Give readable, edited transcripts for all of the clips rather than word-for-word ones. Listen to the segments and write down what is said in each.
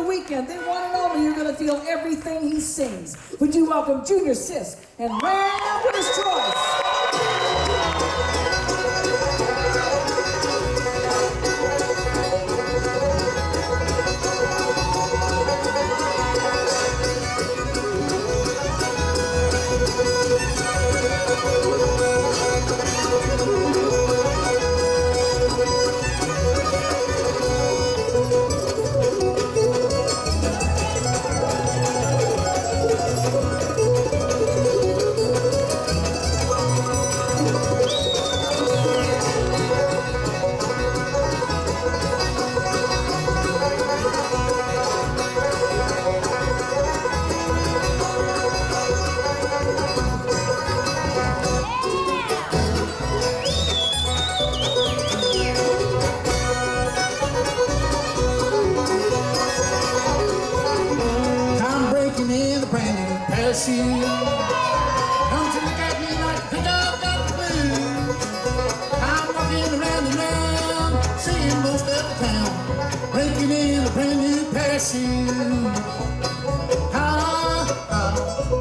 weekend, the one and only, you're going to feel everything he sings. Would you welcome Junior Sisk and Rambler's Choice? Don't you look at me like you think I've got the blues. I'm walking around and around, seeing most of the town, breaking in a brand new pair of shoes.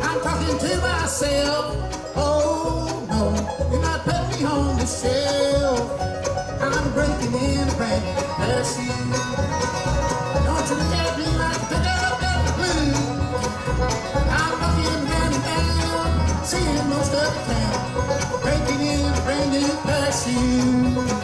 I'm talking to myself. Oh no, you're not putting me on the shelf. I'm breaking in a brand new pair of shoes. Don't you look at me like you think I've got the blues. Seeing most of the town, breaking in a brand new pair of shoes.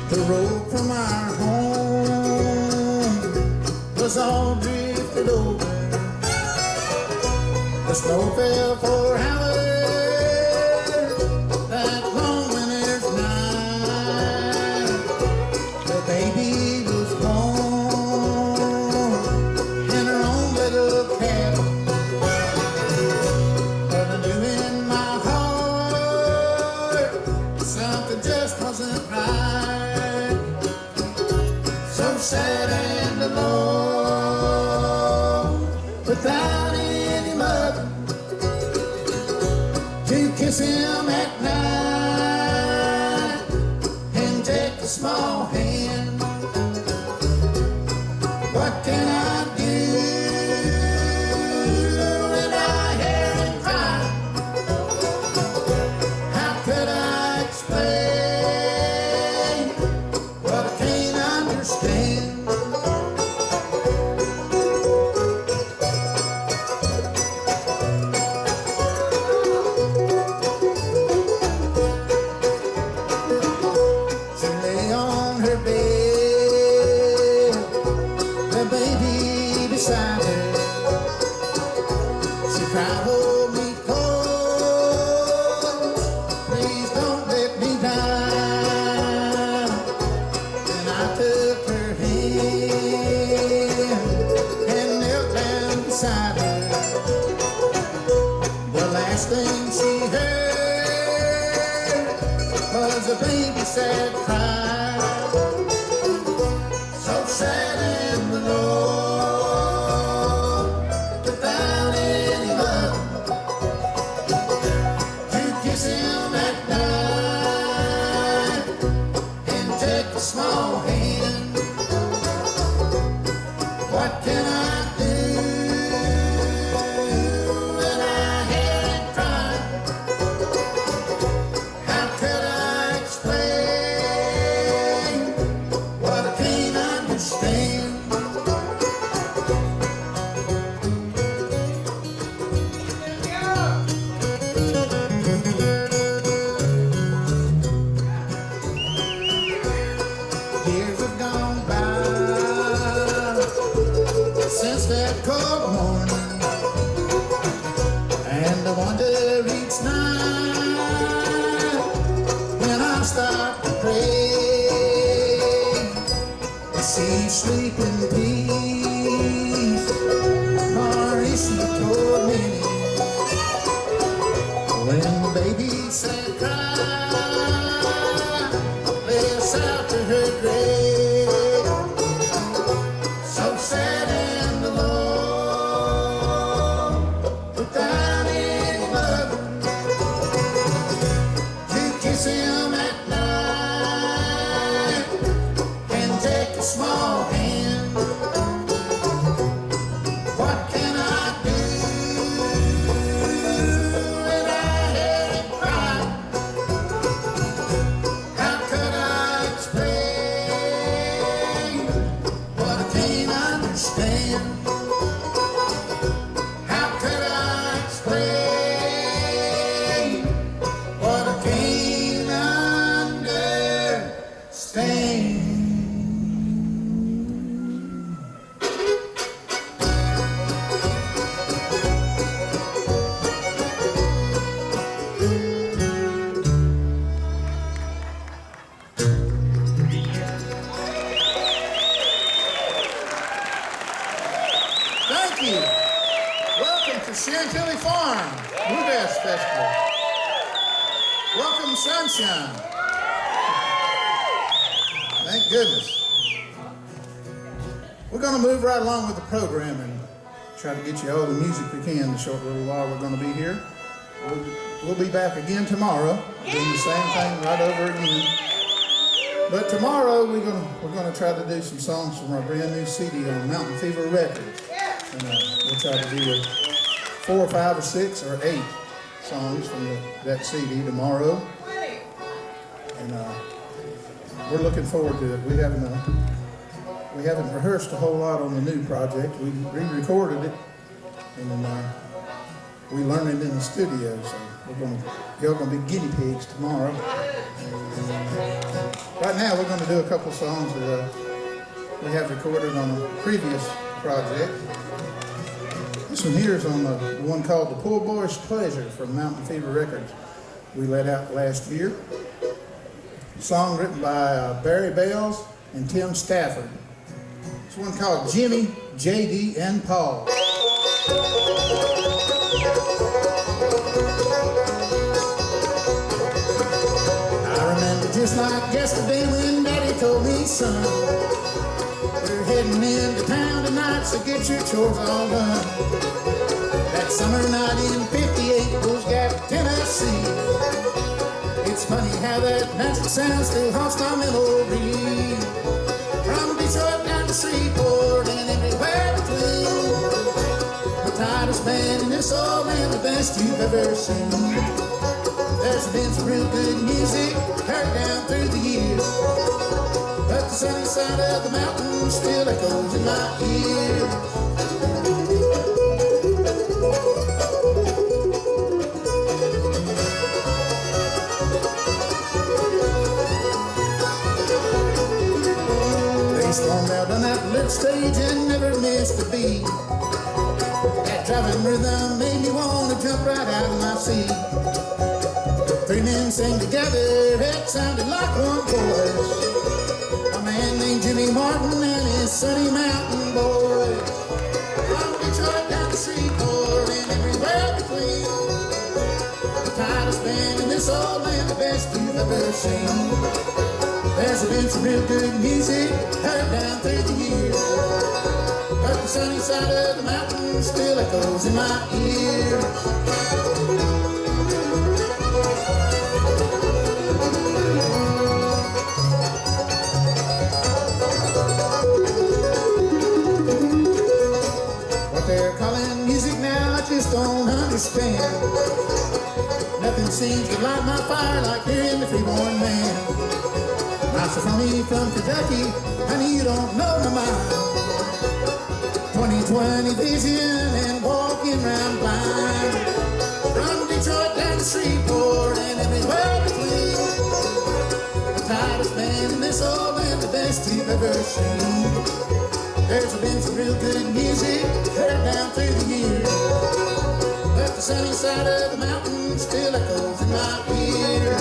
The road from our home was all drifted over. The snow fell for hours that long winter's night. The baby was born in her own little cabin, but I knew in my heart something just wasn't right. So sad and alone, without any mother to kiss him at night and take a small hand. What can I do when I hear him cry? How could I explain what I can't understand? heard was a baby sad cry, so sad and alone, without any love to kiss him at night and take a small hand. What can I do? Years have gone by since that cold morning, and I wonder each night when I start to pray, is she sleep in peace, or is she tormented? When the baby said cry, lay us out to her grave, so sad and alone, without any love to kiss him at night and take a small hand. What can I do when I hear him cry? How could I explain what I can't understand? How could I explain what I can't understand? Thank you. Welcome to Chantilly Farm Bluegrass Festival. Welcome, sunshine. Thank goodness. We're going to move right along with the program and try to get you all the music we can the short little while we're going to be here. We'll be back again tomorrow, doing the same thing right over again. But tomorrow we're going to try to do some songs from our brand new CD on Mountain Fever Records. And we'll try to do 4 or 5 or 6 or 8 songs from that CD tomorrow. And we're looking forward to it. We haven't rehearsed a whole lot on the new project. We re-recorded it, and we learned it in the studio. So y'all gonna be guinea pigs tomorrow. Right now, we're going to do a couple songs that we have recorded on a previous project. This one here is on the one called The Poor Boy's Pleasure from Mountain Fever Records we let out last year. A song written by Barry Bales and Tim Stafford. This one called Jimmy, J.D. and Paul. Just like yesterday when Daddy told me, son, we're heading into town tonight, so get your chores all done. That summer night in '58, those Gap, Tennessee. It's funny how that magic sound still haunts my memory. From Detroit down to Shreveport and everywhere between. The tightest band in this old land, the best you've ever seen. There's been some real good music heard down through the years, but the sunny side of the mountain still echoes in my ear. They stormed out on that little stage and never missed a beat. That driving rhythm made me want to jump right out of my seat. 3 men sang together, it sounded like one voice. A man named Jimmy Martin and his Sunny Mountain Boys. From Detroit down to Shreveport and everywhere between. The tired of spending this old land the best you've ever seen. There's been some real good music heard down through the years, but the sunny side of the mountain still echoes in my ears. What they're calling music now, I just don't understand. Nothing seems to light my fire like hearing the freeborn man. Not so funny from Kentucky, honey, you don't know my mind. 20/20 vision and walking around blind. From Detroit down to Shreveport and everywhere between. I'm tired of spending this old land the best you've ever seen. There's been some real good music heard down through the years, but the sunny side of the mountain still echoes in my ear.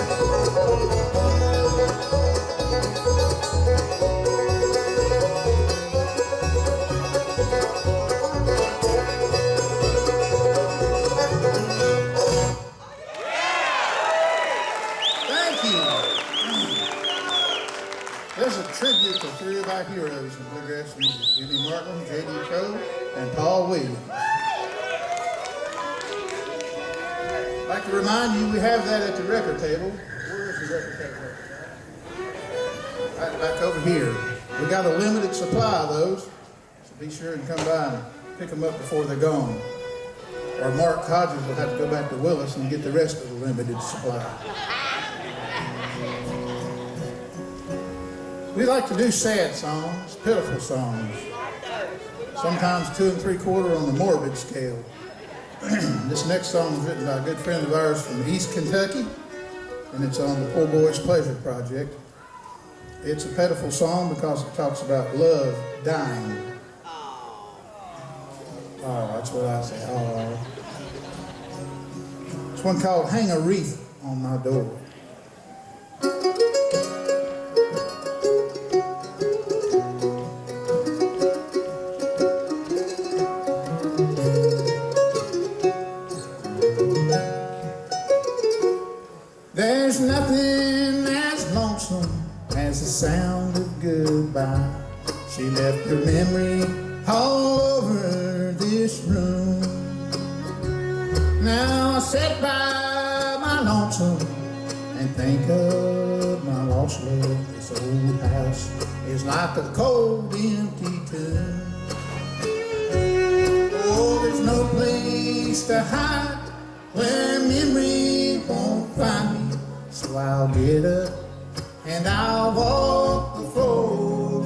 There's a tribute to three of our heroes in bluegrass music: Jimmy Martin, J.D. Crowe, and Paul Williams. I'd like to remind you we have that at the record table. Where is the record table? Right back over here. We got a limited supply of those, so be sure and come by and pick them up before they're gone. Or Mark Hodges will have to go back to Willis and get the rest of the limited supply. We like to do sad songs, pitiful songs, sometimes 2 3/4 on the morbid scale. This next song was written by a good friend of ours from East Kentucky, and it's on the Poor Boy's Pleasure Project. It's a pitiful song because it talks about love dying. Oh, that's what I say. Oh. It's one called Hang a Wreath on My Door. There's nothing as lonesome as the sound of goodbye. She left her memory all over this room. Now I sit by my lonesome and think of my lost love. This old house is like a cold, empty tomb. Oh, there's no place to hide where memory won't find me. So I'll get up and I'll walk the floor.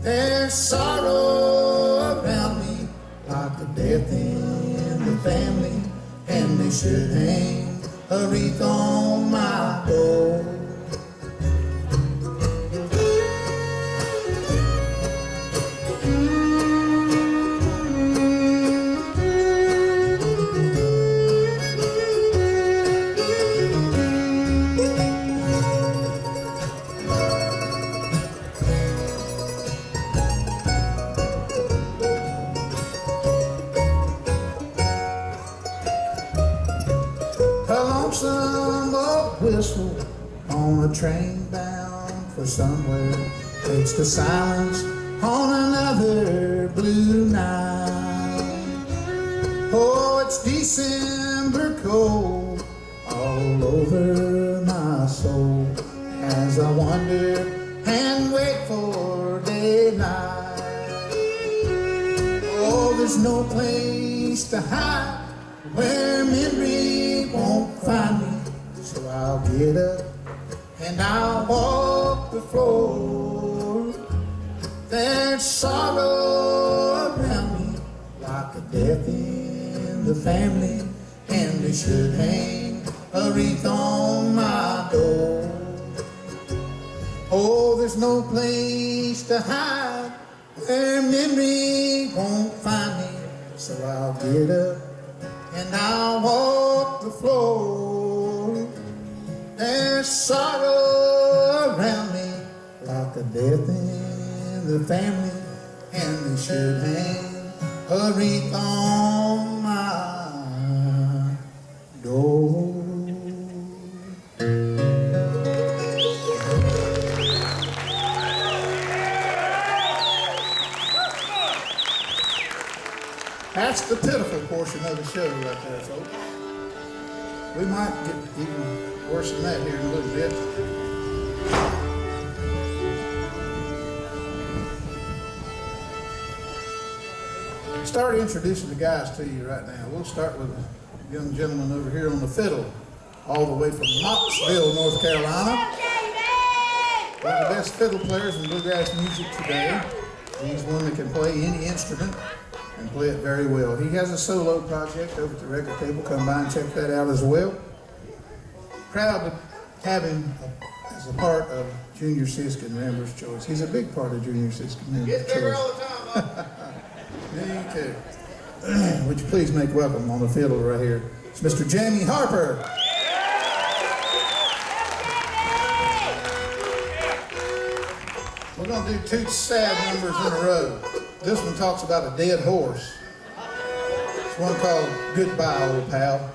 There's sorrow around me like a death in the family, and they should hang a wreath on my door. Some old whistle on a train bound for somewhere takes the silence on another blue night. Oh, it's December cold all over my soul as I wonder and wait for daylight. Oh, there's no place to hide where memory won't find me, so I'll get up and I'll walk the floor. There's sorrow around me like a death in the family, and they should hang a wreath on my door. Oh, there's no place to hide where memory won't find me, so I'll get up and I'll walk the floor. There's sorrow around me like a death in the family, and they should hang a wreath on my door. That's the pitiful portion of the show right there, folks. We might get even worse than that here in a little bit. Start introducing the guys to you right now. We'll start with a young gentleman over here on the fiddle, all the way from Knoxville, North Carolina. One of the best fiddle players in bluegrass music today. He's one that can play any instrument and play it very well. He has a solo project over at the record table. Come by and check that out as well. Proud to have him as a part of Junior Sisk and Rambler's Choice. He's a big part of Junior Sisk and Rambler's Choice. Get bigger all the time, Me too. Would you please make welcome on the fiddle right here. It's Mr. Jamie Harper. We're going to do two sad numbers in a row. This one talks about a dead horse. It's one called Goodbye, Old Pal.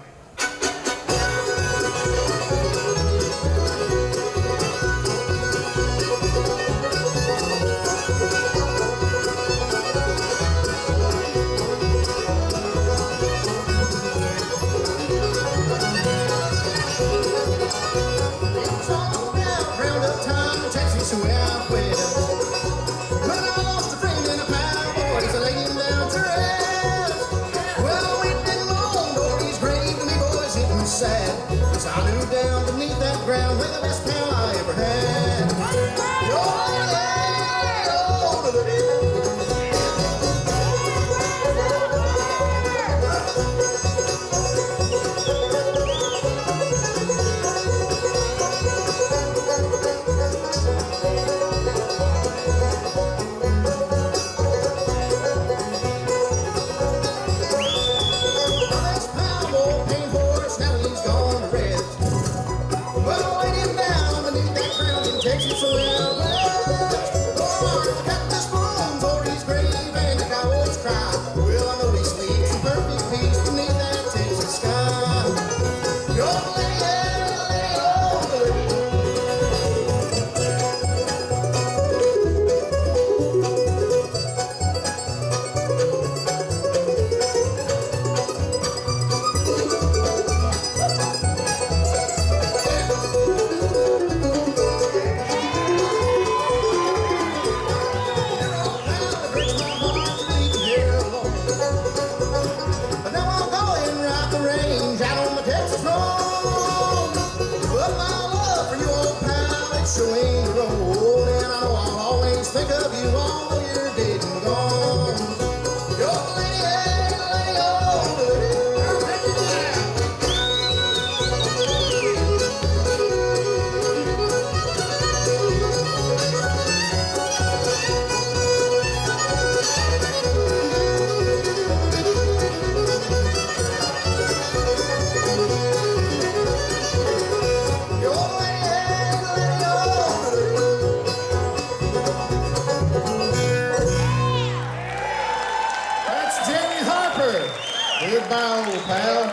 Goodbye, old pal.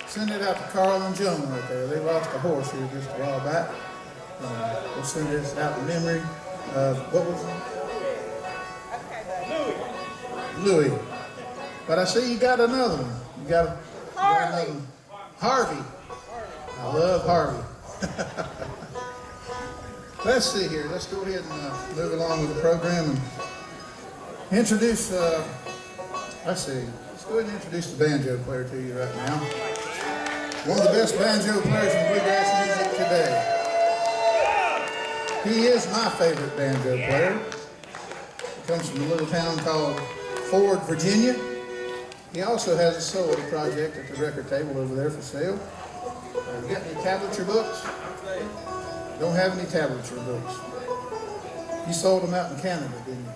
Send it out to Carl and Joan right there. They lost a horse here just a while back. We'll send this out in memory of, what was it? Louis. But I see you got another one. You got another one. Harvey. I love Harvey. Let's see here. Let's go ahead and move along with the program and introduce, let's go ahead and introduce the banjo player to you right now. One of the best banjo players in bluegrass music today. He is my favorite banjo player. He comes from a little town called Ford, Virginia. He also has a solo project at the record table over there for sale. You got any tablature books? Don't have any tablature books. You sold them out in Canada, didn't you?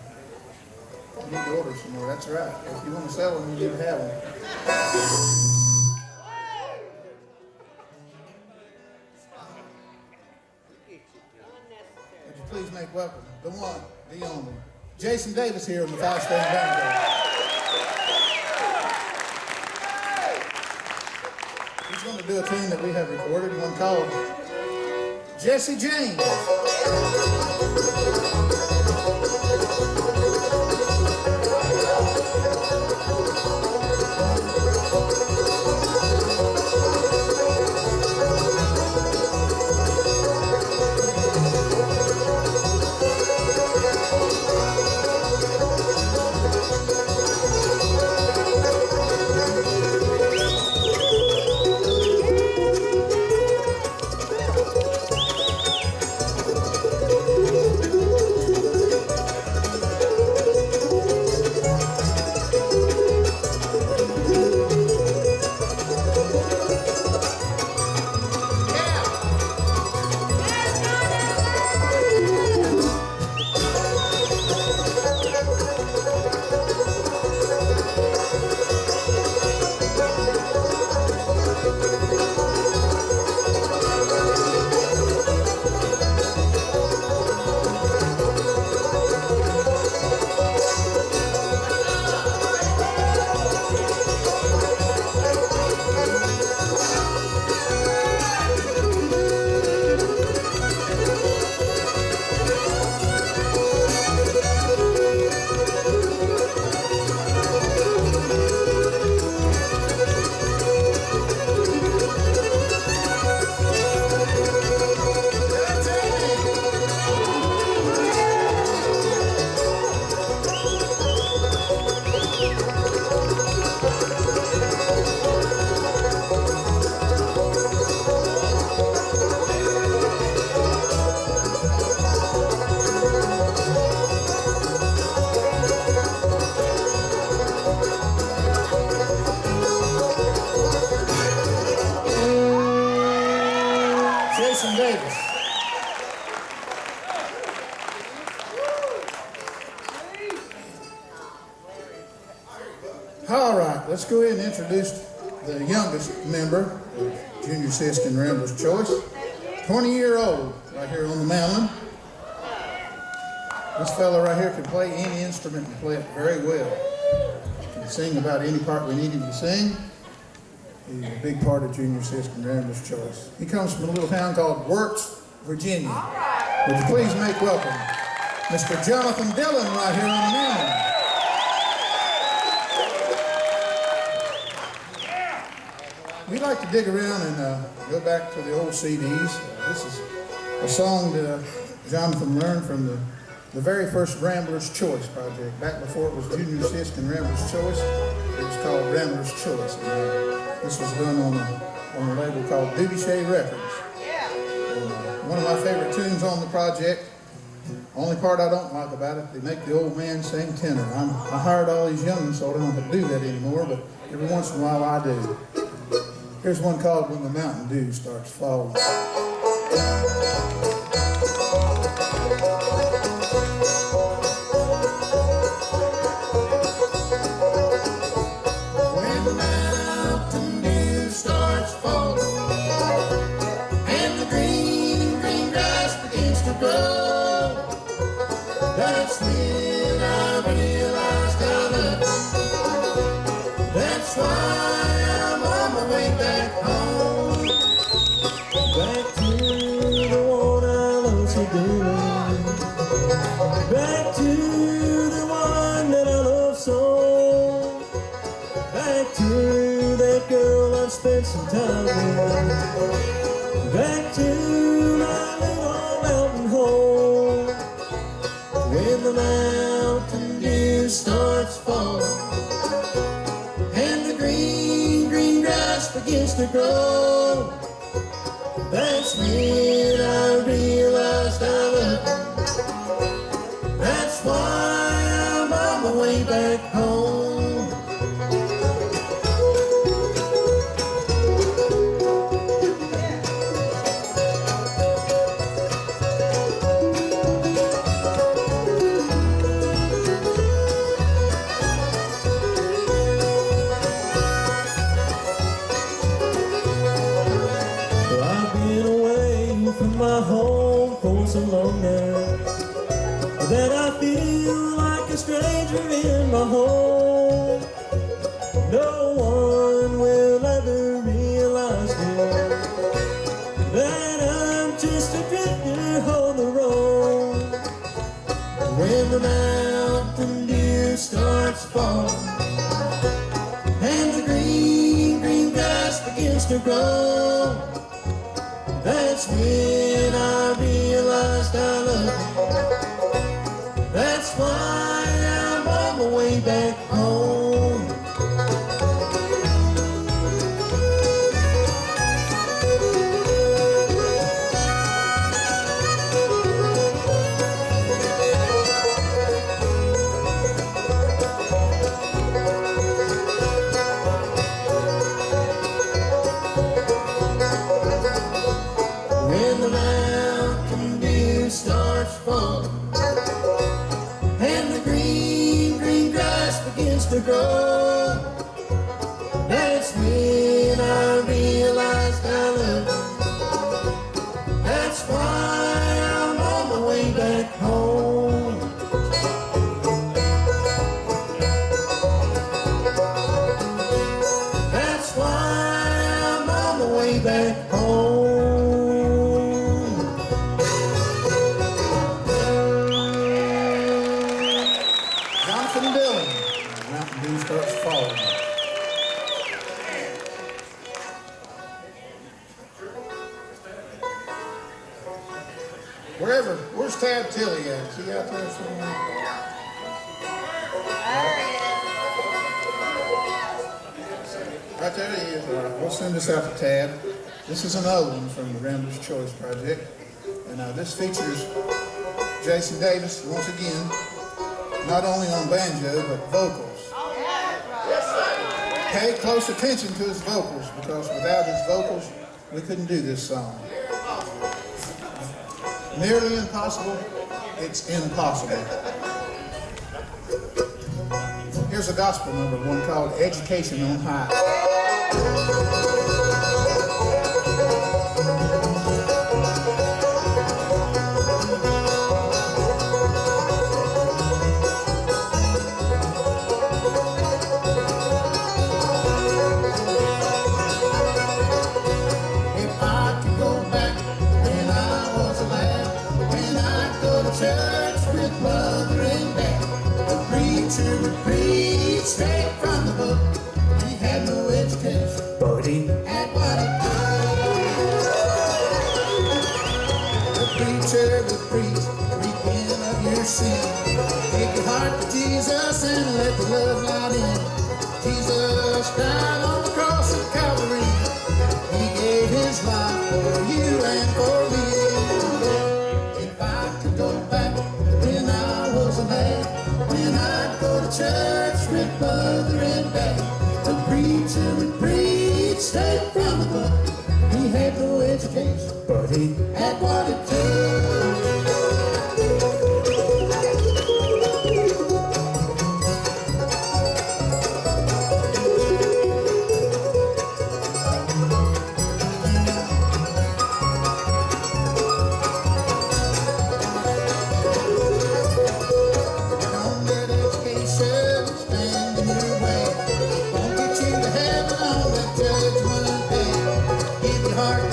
You need to order some more, that's right. If you want to sell them, you need to have them. Would you please make welcome the one, the only, Jason Davis here on the 5-string banjo. He's going to do a tune that we have recorded, one called Jesse James. Davis. All right, let's go ahead and introduce the youngest member of Junior Sisk and Rambler's Choice. 20-year-old, right here on the mandolin. This fella right here can play any instrument and play it very well. Can sing about any part we need him to sing. He's a big part of Junior Sisk and Rambler's Choice. He comes from a little town called Works, Virginia. Would you please make welcome Mr. Jonathan Dillon right here on the mandolin. We like to dig around and go back to the old CDs. This is a song that Jonathan learned from the very first Rambler's Choice project. Back before it was Junior Sisk and Rambler's Choice, it was called Rambler's Choice. And, this was done on a label called Duty Shade Records. And, one of my favorite tunes on the project. Only part I don't like about it, they make the old man sing tenor. I hired all these young ones, so I don't have to do that anymore, but every once in a while I do. Here's one called When the Mountain Dew Starts Falling. When the mountain dew starts falling and the green, green grass begins to grow, that's when I realized how much. That's why way back home, back to the one I love so dearly, back to the one that I love so, back to that girl I've spent some time with, back to my little mountain home. When the mountain dew starts falling begins to grow, that's when I realized I love you. That's why I'm on my way back home. My home for so long now that I feel like a stranger in my home. No one will ever realize me, that I'm just a drifter on the road. When the mountain dew starts falling and the green, green grass begins to grow, that's when I realized I love you. That's why I'm on my way back home. When the mountain dew starts falling and the green, green grass begins to grow, that's when I realized I love you. That's why I'm on my way back home. That's why I'm on my way back home. Starts falling. Where's Chantilly at? Is he out there somewhere? Right there he is. All right, we'll send this out to Tad. This is another one from the Rambler's Choice project. And this features Jason Davis, once again, not only on banjo, but vocals. Pay close attention to his vocals, because without his vocals, we couldn't do this song. Nearly impossible, it's impossible. Here's a gospel number, one called Education on High. Church with mother and dad. The preacher would preach straight from the book. He had no education, but he had what he did. The preacher would preach, repent of your sin. Take your heart to Jesus and let the love light in. Jesus died on the cross of Calvary. He gave his life for you and for me. When I'd go to church with mother and dad, the preacher would preach straight from the book. He had no education, but he had what it took.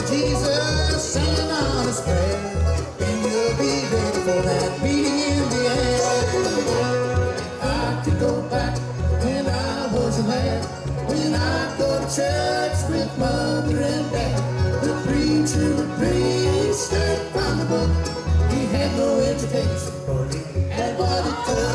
Jesus, sing an honest prayer, and you'll be ready for that meeting in the air. If I could go back when I was a lad, when I'd go to church with mother and dad, the preacher would preach straight from the book. He had no education, but he had what it took.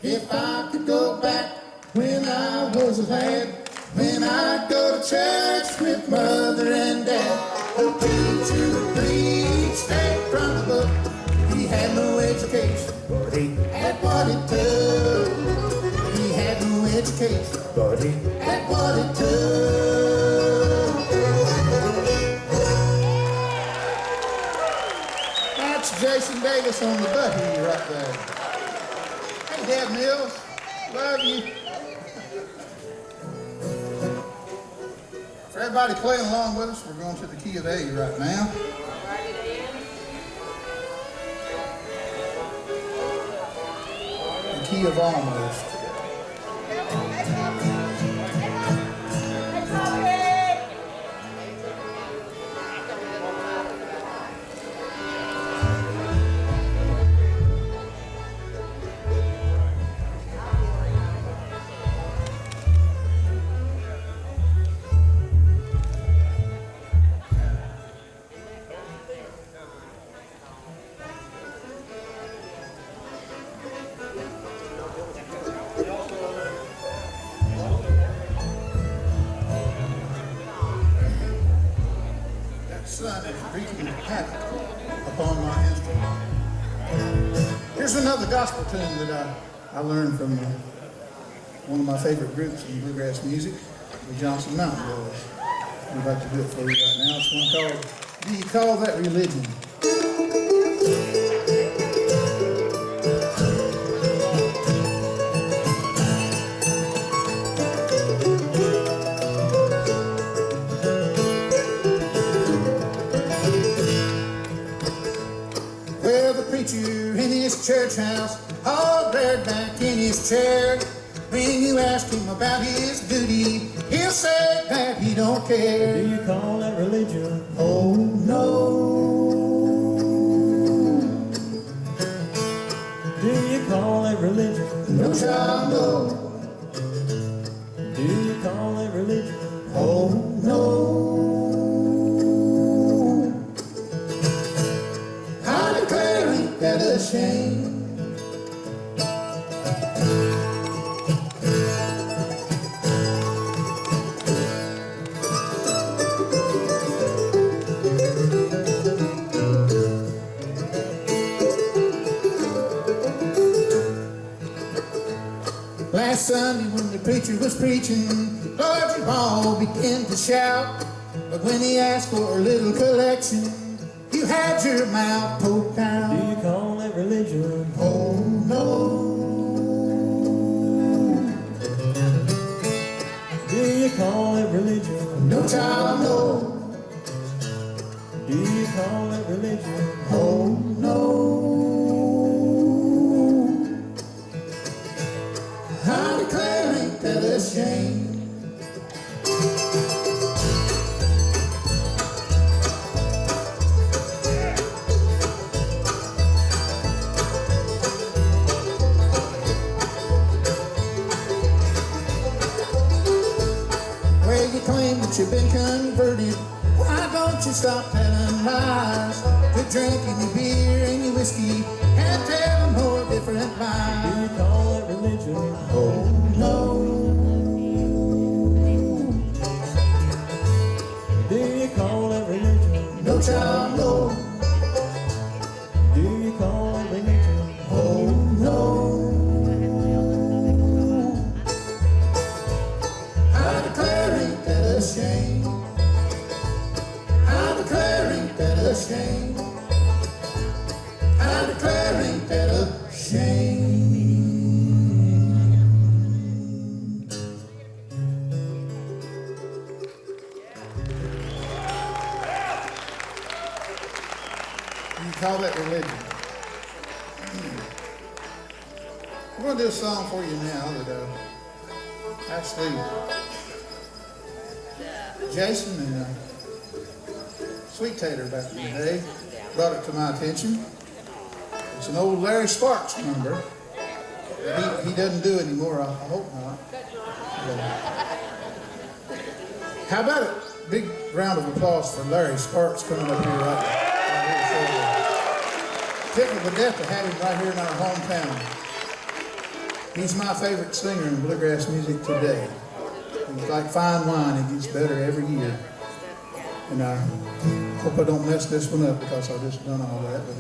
If I could go back when I was a lad, when I'd go to church with mother and dad, the preacher would preach straight from the book. He had no education, but he had what it took. He had no education, but he had what it took. That's Jason Davis on the button right there. Dad Mills, love you. For everybody playing along with us, we're going to the key of A right now. The key of almost. Sun is wreaking havoc upon my instrument. Here's another gospel tune that I learned from one of my favorite groups in bluegrass music, the Johnson Mountain Boys. I'd like to do it for you right now. It's one called, Do You Call That Religion? In his church house, all bared back in his chair. When you ask him about his duty, he'll say that he don't care. Do you call that religion? Oh no. Do you call that religion? No child, no. Do you call that religion? Oh no. I declare ain't that a shame? Last Sunday when the preacher was preaching, clergy all began to shout. But when he asked for a little collection, you had your mouth poked out. Do you call it religion? Oh no. Do you call it religion? No, child, no. Do you call it religion? Oh no. I declare, ain't that a shame? Well, you claim that you've been converted. Why don't you stop telling lies? Quit drinking your beer and your whiskey and tell more different Do lies. you call it religion? Oh no. Do you call it religion? No, child, no. Do you call it religion? Oh no. I declare, ain't that a shame? I declare, ain't that a shame? I declare, ain't that a shame? You call that religion? We're going to do a song for you now that actually Jason and Sweet Tater back in the day brought it to my attention. It's an old Larry Sparks number that he doesn't do anymore, I hope not. But, how about it? Big round of applause for Larry Sparks coming up here right here. Tickled to death to have him right here in our hometown. He's my favorite singer in bluegrass music today. He's like fine wine, it gets better every year. And I hope I don't mess this one up because I just done all that. But,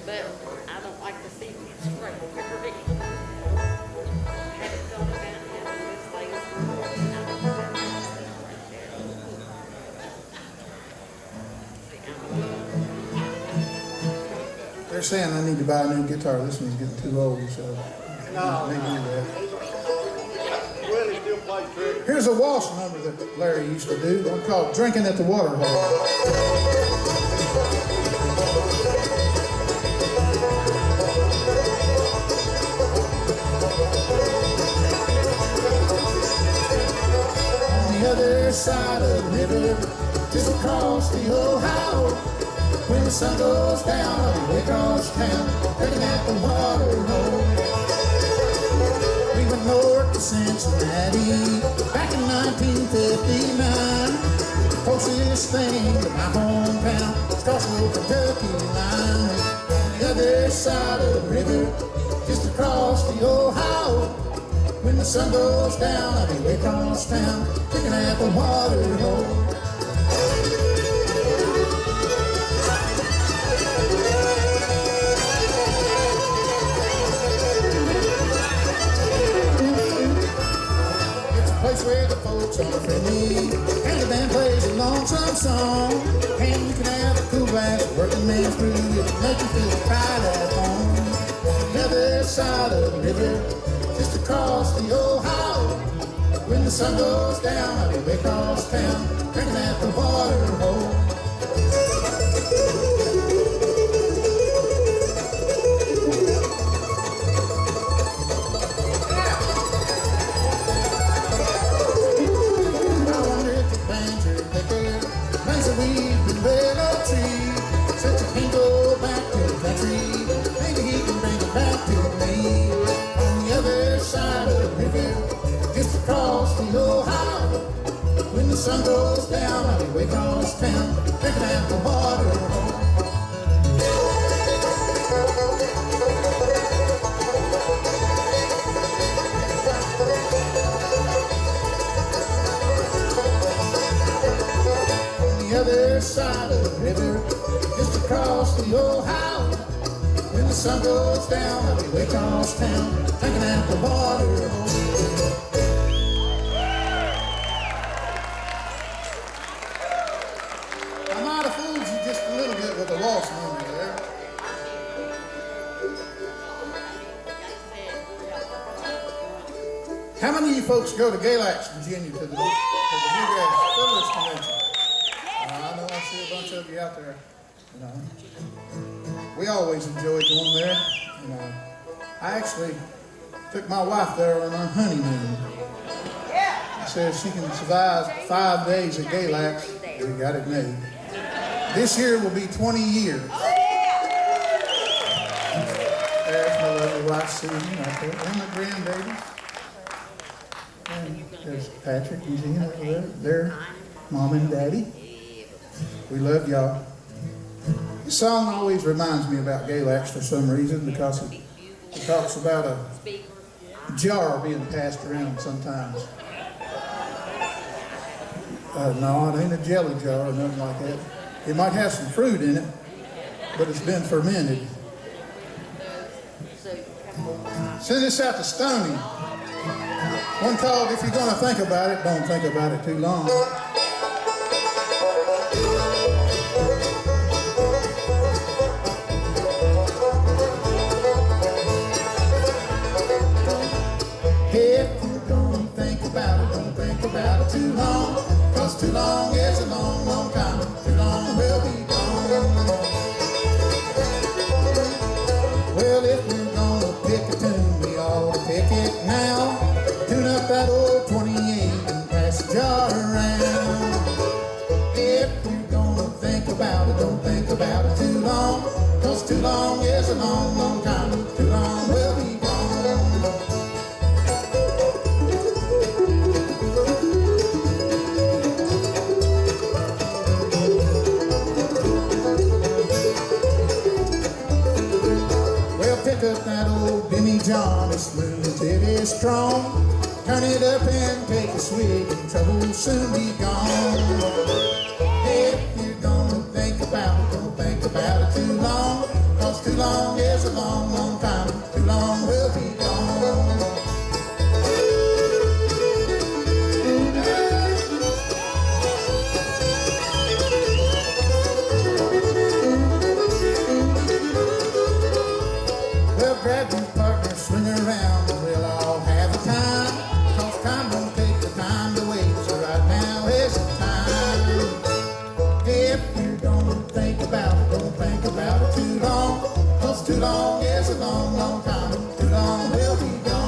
But I don't like to see it straight. they're saying I need to buy a new guitar. This one's getting too old, so maybe do that. Here's a waltz number that Larry used to do, one called Drinking at the Water Hole. On the other side of the river, just across the Ohio, when the sun goes down, I'll be way across town, drinking at the water hole. We went north to Cincinnati back in 1959. Closest thing to my hometown is Carswell, Kentucky line. On the other side of the river, just across the Ohio, when the sun goes down, I'll be way across town, drinking at the water hole. Place where the folks are friendly, and the band plays a lonesome song, and you can have a cool glass of working man's brew, it can make you feel right at home. On the other side of the river, just across the Ohio, when the sun goes down, I'll be way across town, drinking at the water hole. The sun goes down, I'll be way across town, drinking at the water hole. side of the river, just across the Ohio. When the sun goes down, I'll be way across town, drinking at the water hole. I might have fooled you just a little bit with the waltz number there. How many of you folks go to Galax, Virginia, to the Bluegrass Fiddlers Convention? I know I see a bunch of you out there. You know, we always enjoy going there. And I actually took my wife there on our honeymoon. She says she can survive 5 days at Galax. We got it made. This year will be 20 years. There's my lovely wife Susan out there, and my grandbabies. And there's Patrick and Gina over there. They're Mom and Daddy. We love y'all. This song always reminds me about Galax for some reason because it talks about a jar being passed around sometimes. No, it ain't a jelly jar or nothing like that. It might have some fruit in it, but it's been fermented. Send this out to Stoney. One called, If You're Gonna Think About It, Don't Think About It Too Long. If you're gonna think about it, don't think about it too long. 'Cause too long is a long, long time. Too long will be gone. Well, if we're gonna pick a tune, we ought to pick it now. Tune up that old 28 and pass the jar around. If you're gonna think about it, don't think about it too long. 'Cause too long is a long, long time. Too long will be gone. Pick up that old Jimmy John, it's smooth, it is strong. Turn it up and take a swig, and trouble will soon be gone. If you're gonna think about it, don't think about it too long. 'Cause too long is a long, long time. Too long will be gone. Grab your partner, swing around, and we'll all have a time. 'Cause time won't take the time to wait, so right now is the time. If you're gonna think about it, don't think about it too long. 'Cause too long is a long, long time. Too long will be gone.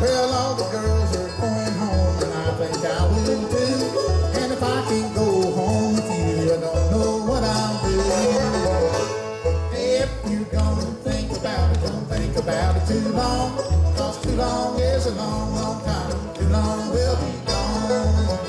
Well, all the girls are going home, and I think I will too. And if I can't go home with you, I don't know what I'll do. If you're gonna think about it, don't think about it too long. 'Cause too long is a long, long time. Too long will be gone.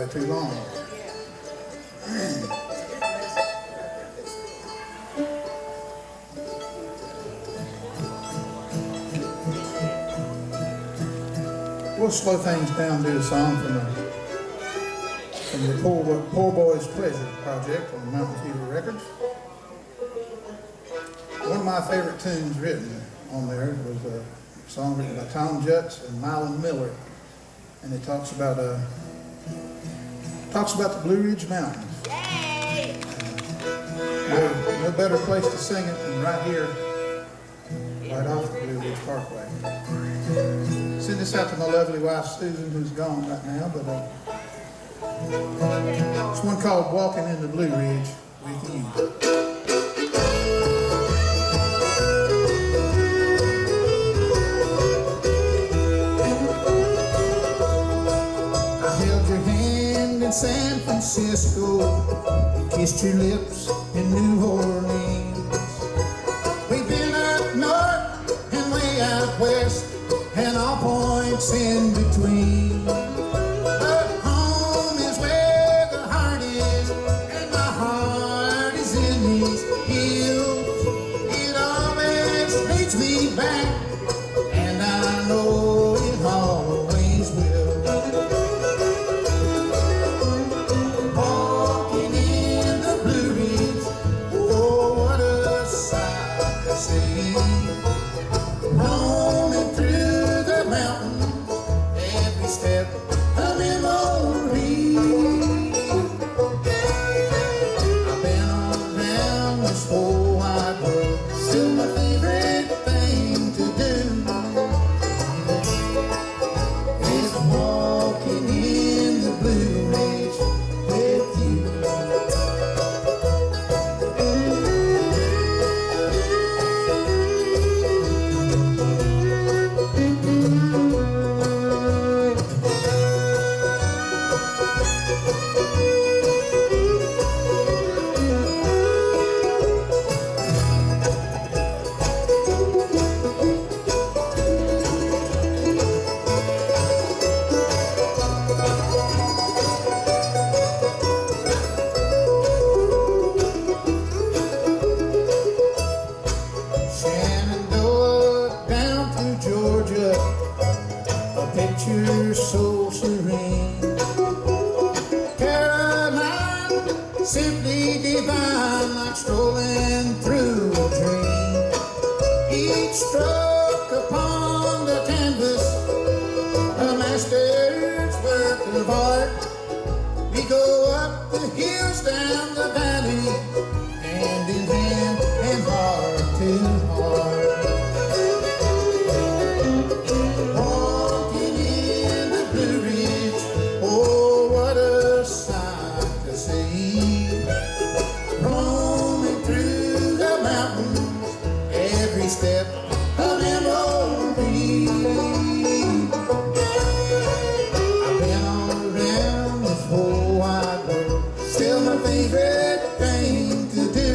got too long. We'll slow things down, do a song from the Poor Boys Pleasure Project on Mountain Fever Records. One of my favorite tunes written on there was a song written by Tom Jutz and Mylon Miller, and it talks about the Blue Ridge Mountains. No better place to sing it than right here, right off the Blue Ridge Parkway. Send this out to my lovely wife Susan, who's gone right now, but it's one called Walking in the Blue Ridge with You. In San Francisco, kissed your lips in New Orleans. We've been up north and way out west, and all points in between. But home is where the heart is, and my heart is in these hills. It always leads me back, and I know it always will. Roaming through the mountains, every step a memory. I've been all around this whole wide world, still my favorite thing to do is walking in the Blue Ridge with you. Picture so serene. Caroline, simply divine, like strolling through a dream. Each stroke upon the canvas, a master's work of art. We go up the hills, down the valley, hand in hand and heart to heart. Step a memory. I've been all around this whole wide world, still my favorite thing to do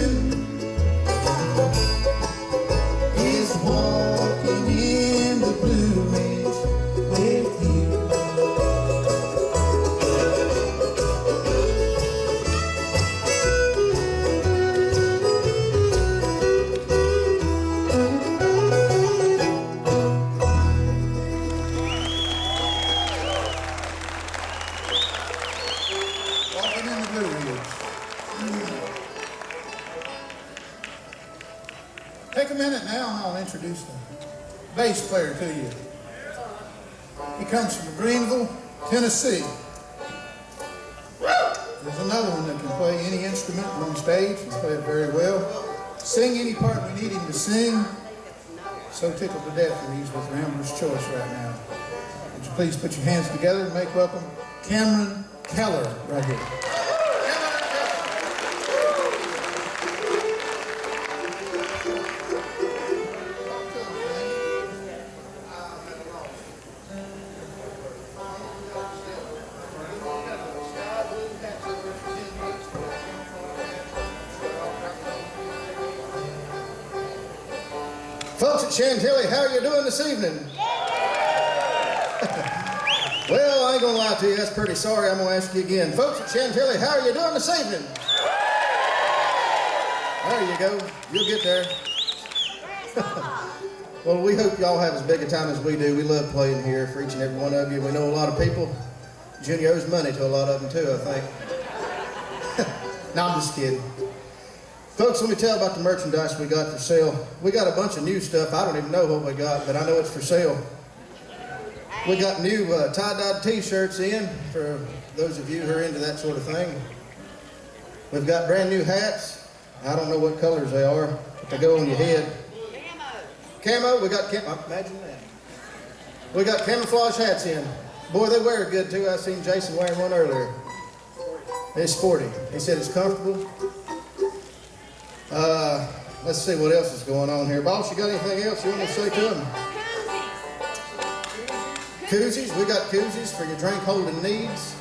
is walking in the Blue Ridge with you. Take a minute now and I'll introduce the bass player to you. He comes from Greenville, Tennessee. There's another one that can play any instrument on stage and play it very well. Sing any part we need him to sing. So tickled to death that he's with Rambler's Choice right now. Would you please put your hands together and make welcome Cameron Keller right here. Folks at Chantilly, how are you doing this evening? Well, I ain't gonna lie to you, that's pretty sorry. I'm gonna ask you again. Folks at Chantilly, how are you doing this evening? There you go. You'll get there. Well, we hope y'all have as big a time as we do. We love playing here for each and every one of you. We know a lot of people. Junior owes money to a lot of them too, I think. No, I'm just kidding. Folks, let me tell you about the merchandise we got for sale. We got a bunch of new stuff. I don't even know what we got, but I know it's for sale. We got new tie-dyed t-shirts in for those of you who are into that sort of thing. We've got brand new hats. I don't know what colors they are, but they go on your head. Camo, we got imagine that. We got camouflage hats in. Boy, they wear good too. I seen Jason wearing one earlier. It's sporty. He said it's comfortable. Let's see what else is going on here. Boss, you got anything else you want to say to him? Koozies. We got koozies for your drink holding needs.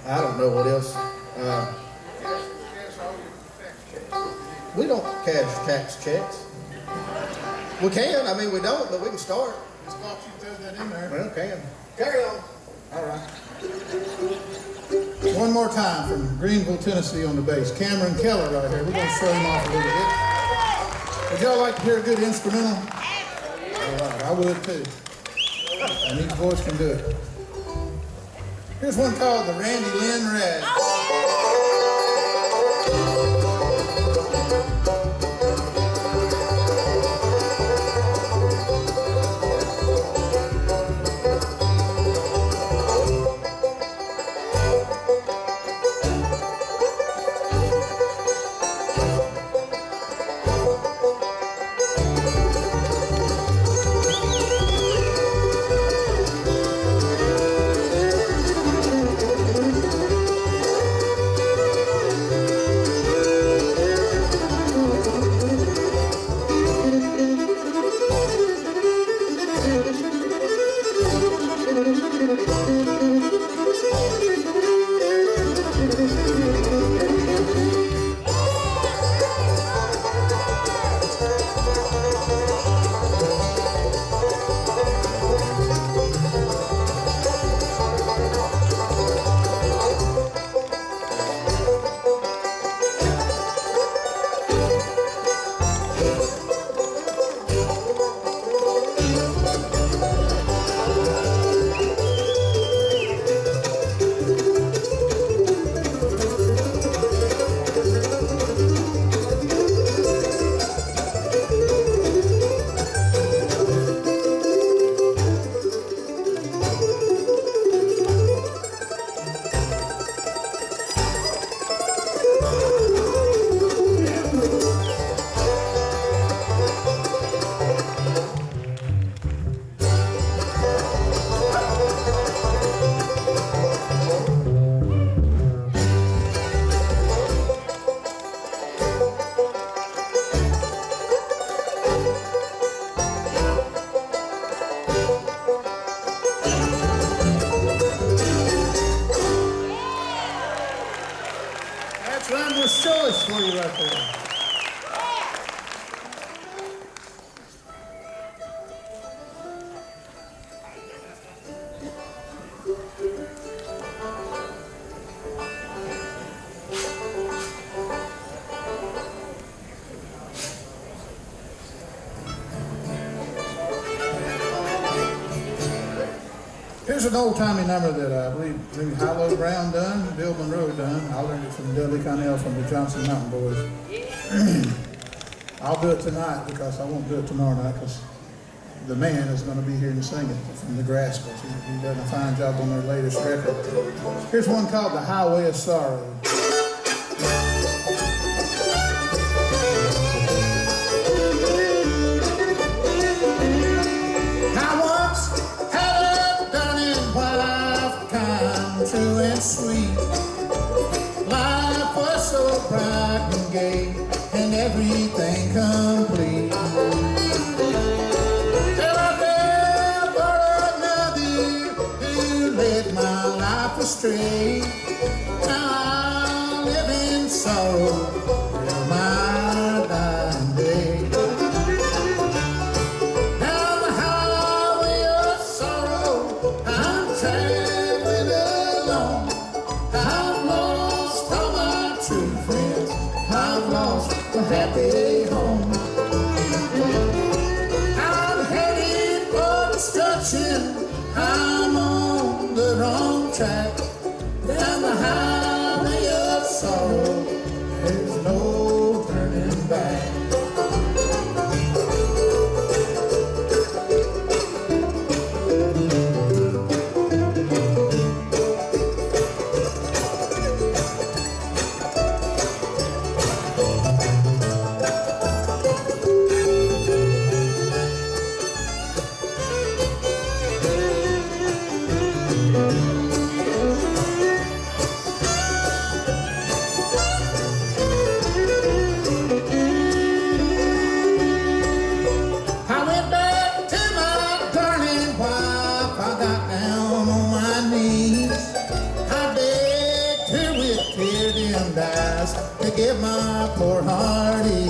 I don't know what else. We don't cash tax checks. We can. I mean, we don't, but we can start. Just thought you threw that in there. Well, can. Carry on. All right. One more time from Greenville, Tennessee on the bass. Cameron Keller right here. We're going to show him off a little bit. Would y'all like to hear a good instrumental? All right, I would too. And each voice can do it. Here's one called the Randy Lynn Rag. Rambler's choice for you right there. Here's an old-timey number that I believe maybe Hilo Brown done, Bill Monroe done. I learned it from Dudley Connell from the Johnson Mountain Boys. I'll do it tonight because I won't do it tomorrow night because the man is going to be here and sing it from the Grassfields. He done a fine job on their latest record. Here's one called The Highway of Sorrow. True and sweet, life was so bright and gay, and everything complete. Till I fell for another who led my life astray. Now I live in sorrow till my dying day. Down the highway of sorrow, I'm happy home. I'm headed for destruction. I'm on the wrong track. Down the highway of sorrow, there's no turning back. To give my poor hearty.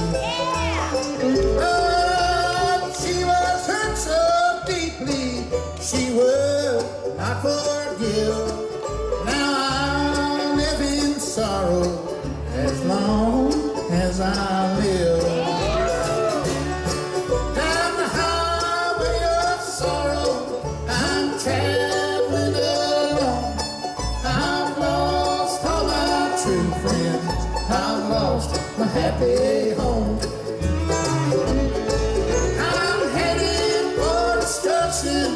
Oh, she was hurt so deeply, she would not forgive. Now I'll live in sorrow as long as I live. Down the highway of sorrow, I'm traveling alone. I've lost all my true friends. I've lost my happy home. I'm headed for destruction.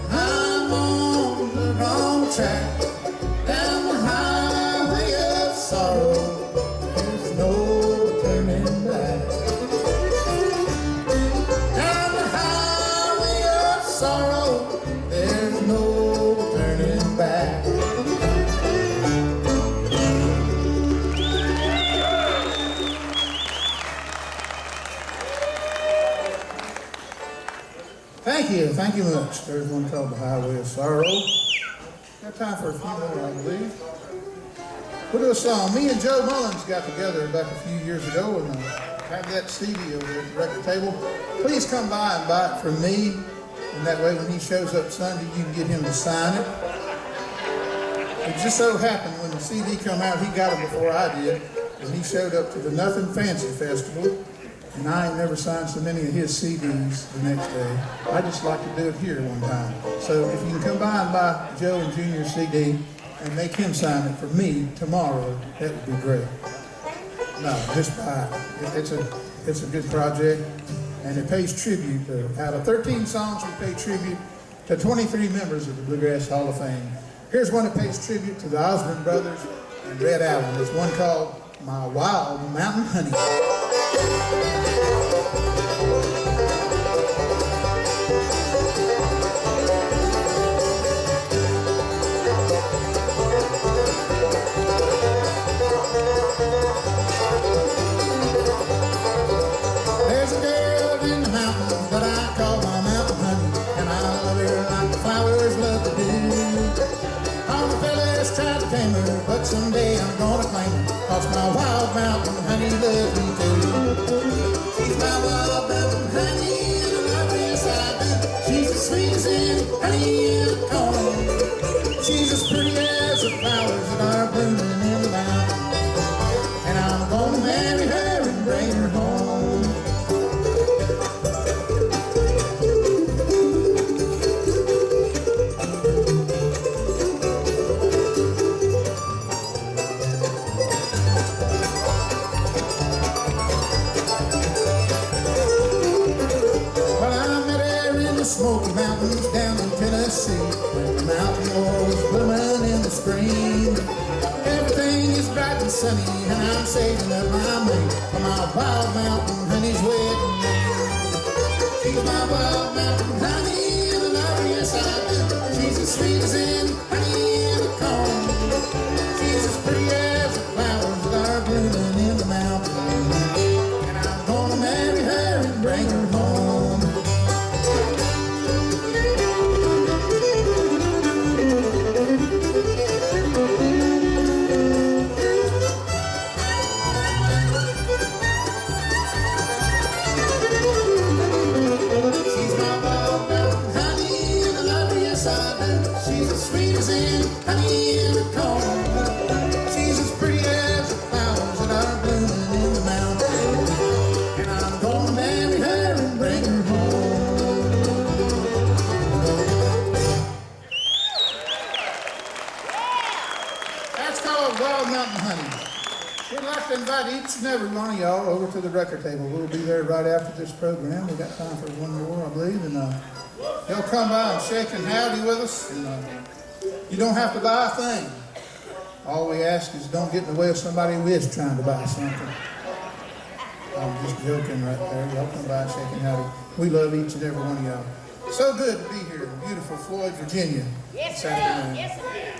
I'm on the wrong track. Down the highway of sorrow, there's no turning back. Down the highway of sorrow, there's no turning back. Thank you much. There's one called The Highway of Sorrow. Got time for a few more, I believe. We'll do a song. Me and Joe Mullins got together back a few years ago and had that CD over at the record table. Please come by and buy it from me, and that way when he shows up Sunday, you can get him to sign it. It just so happened when the CD come out, he got it before I did, and he showed up to the Nothing Fancy Festival. And I ain't never signed so many of his CDs the next day. I just like to do it here one time. So if you can come by and buy Joe and Junior's CD and make him sign it for me tomorrow, that would be great. No, just buy it. It's a good project, and it pays tribute to, out of 13 songs, we pay tribute to 23 members of the Bluegrass Hall of Fame. Here's one that pays tribute to the Osborne Brothers and Red Allen. There's one called My Wild Mountain Honey. There's a girl in the mountains that I call my mountain honey, and I love her like the flowers love to do. All the fellas tried to tame her, but someday I'm gonna claim her, 'cause my wild mountain honey loves me too. She's my wild mountain honey, and I love her, yes I do. She's as sweet as any honey in the corn. She's as pretty as the flowers that are blooming in the mountain, and I'm gonna marry her and bring her home. Smoky Mountains down in Tennessee, when the mountain was blooming in the spring. Everything is bright and sunny, and I'm saving up my money for my wild mountain honey's wedding ring. She's my wild mountain honey, and I love her, yes I do. She's as sweet as any honey in the corn. She's as pretty as the flowers that are blooming in the mountain, and I'm gonna marry her and bring her home. She's my wild mountain honey, and I love her, yes I do. She's as sweet as That's called Wild Mountain Honey. We'd like to invite each and every one of y'all over to the record table. We'll be there right after this program. We've got time for one more, I believe. And they'll come by and shake and howdy with us. And you don't have to buy a thing. All we ask is don't get in the way of somebody who is trying to buy something. I'm just joking right there. Y'all come by and shake and howdy. We love each and every one of y'all. So good to be here in beautiful Floyd, Virginia. Yes, this it afternoon. is. Yes, it is.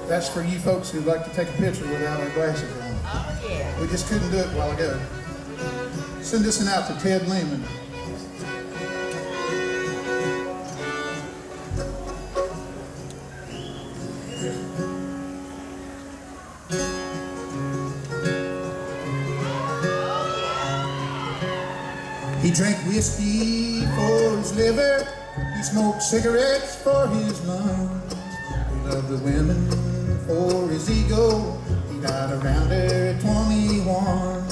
That's for you folks who'd like to take a picture without our glasses on. Oh, yeah. We just couldn't do it a while ago. Send this one out to Ted Lehman. He drank whiskey for his liver. He smoked cigarettes for his lungs. He loved the women for his ego. He died around her at 21.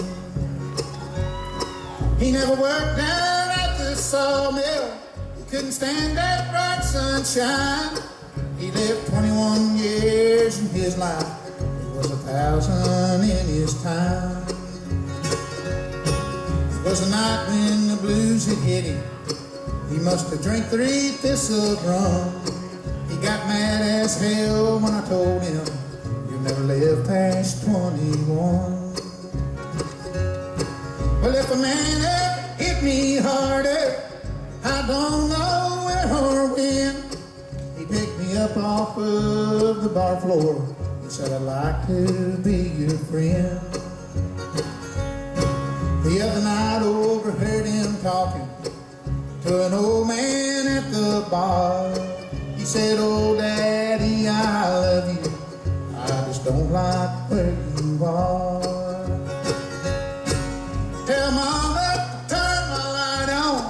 He never worked down at the sawmill. He couldn't stand that bright sunshine. He lived 21 years in his life. It was 1,000 in his time. It was a night when the blues had hit him. He must have drank 3 thistles rum. He got mad as hell when I told him, you'll never live past 21. Well, if a man had hit me harder, I don't know where or when. He picked me up off of the bar floor. He said, I'd like to be your friend. The other night I overheard him talking to an old man at the bar. He said, oh daddy, I love you. I just don't like where you are. Tell mama to turn my light on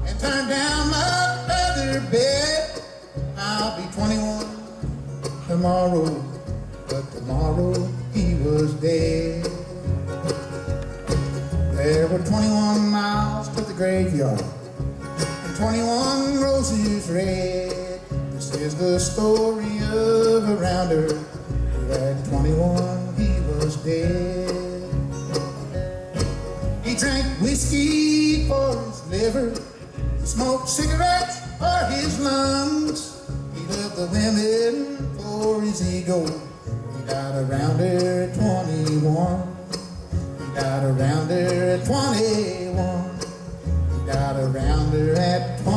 and turn down my feather bed. I'll be 21 tomorrow, but tomorrow he was dead. There were 21 miles to the graveyard and 21 roses red. This is the story of a rounder who at 21 he was dead. He drank whiskey for his liver. He smoked cigarettes for his lungs. He loved the women for his ego. He died around her at 21. He died around her at 21. He died around her at 21.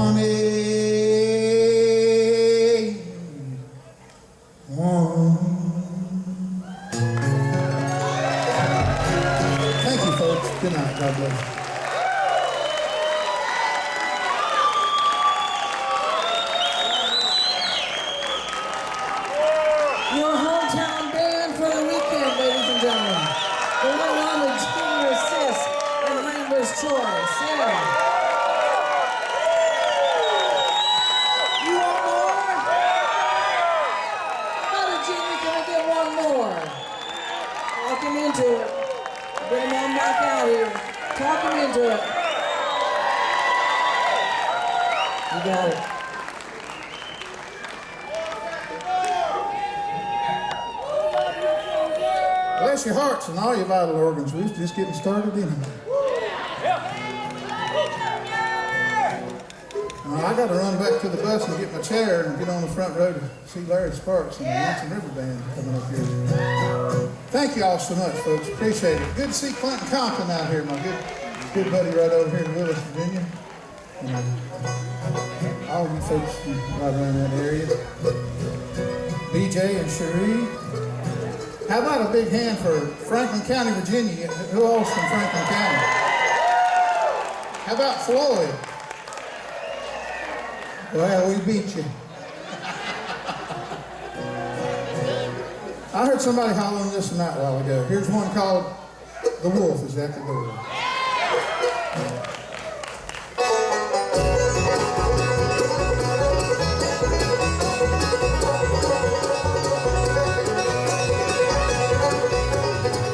Thank you, folks. Good night. God bless you. Your hometown band for the weekend, ladies and gentlemen. The one and only Junior Sisk and Rambler's Choice. Yeah. You want more? Brother Junior, can I get one more? Talk him into it. Bring him on back out here. Talk him into it. You got it. Bless your hearts and all your vital organs. We're just getting started anyway. I got to run back to the bus and get my chair and get on the front row to see Larry Sparks and the Lonesome River Band coming up here. Thank you all so much, folks. Appreciate it. Good to see Clinton Compton out here, my good buddy right over here in Willis, Virginia. And all you folks right around that area. BJ and Cherie. How about a big hand for Franklin County, Virginia? Who else from Franklin County? How about Floyd? Well, we beat you. I heard somebody hollering this one out a while ago. Here's one called The Wolf is at the Door.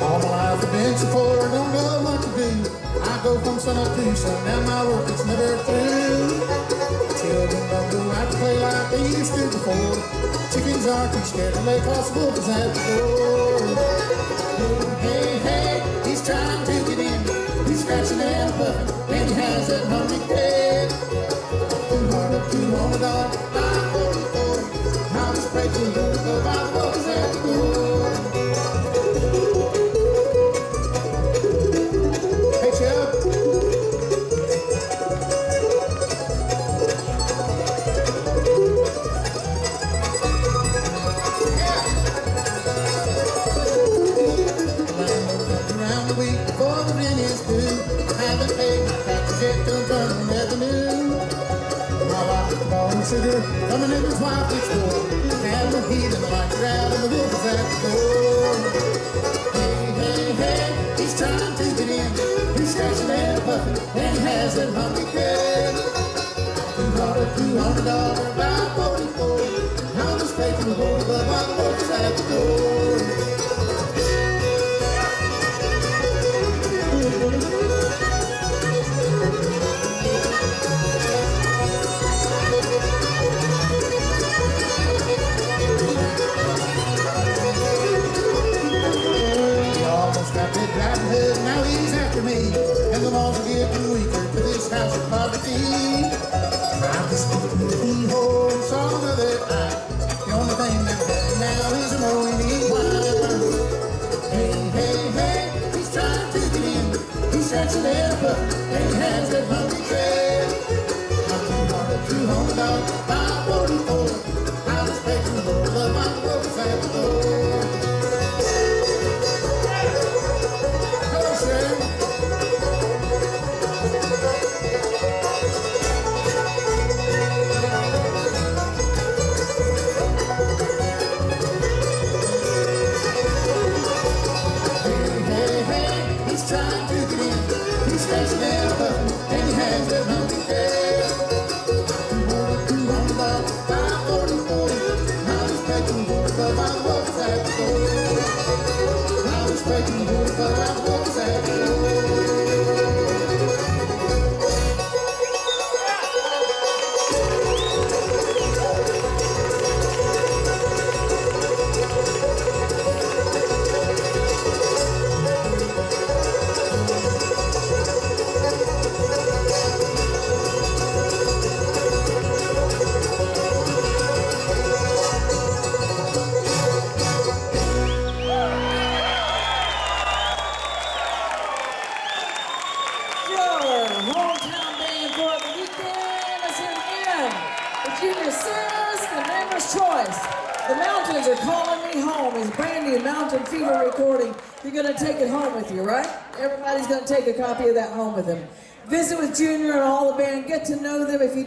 All my life I've been so poor, don't know sun up to sundown, my work is never through. Children don't go out to play like they used to before. Chickens are too scared to lay 'cause the wolf is at the door. Hey, hey, he's trying to get in. He's scratching and puffing, and he has that hungry head. Too hard up, too on the dog, 544. Now he's breaking the door, by the wolf is at the door. Hey, Chuck. Around the week before the rent is due, I haven't paid my taxes yet till turn on revenue. My wife is buying sugar, coming in his wife next door. Have the heat and the lights are out and the wolf is at the door. Hey, hey, hey, he's trying to get in. He's scratching and puffing, and he has that hungry head. $200, about 44. Now the straight to the board, but my wolf is at the door. Now he's after me, and the walls are getting weaker to this house of poverty. I just looked through the keyhole and saw another eye. The only thing that's happening now is a mowing wine. Hey, hey, hey, he's trying to get in. He's scratching and puffing, and he has that hungry tread. Not too hard, $200, 544. I was breaking the door, but my wolf is at the door. Trying to get in, he's scratching and puffing, and he has that hungry head. $200, 544. Now he's breaking the door, but my wolf is at the door. Now he's breaking the door, but my wolf is at the door. Sisk and Rambler's Choice. The mountains are calling me home. His brand new Mountain Fever recording. You're going to take it home with you, right? Everybody's going to take a copy of that home with them. Visit with Junior and all the band. Get to know them. If you